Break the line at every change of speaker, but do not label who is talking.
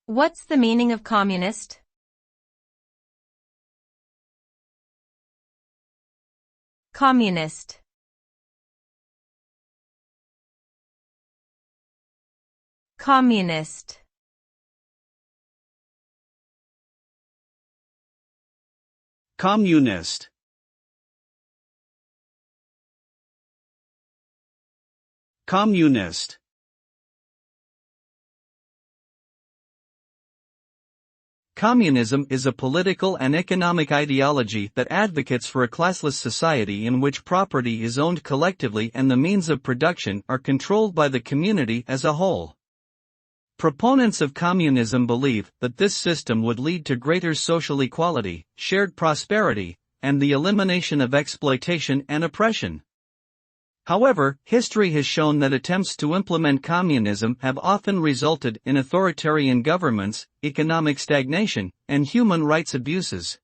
What's the meaning of communist? Communist. Communist.
Communist. Communist. Communism is a political and economic ideology that advocates for a classless society in which property is owned collectively and the means of production are controlled by the community as a whole. Proponents of communism believe that this system would lead to greater social equality, shared prosperity, and the elimination of exploitation and oppression. However, history has shown that attempts to implement communism have often resulted in authoritarian governments, economic stagnation, and human rights abuses.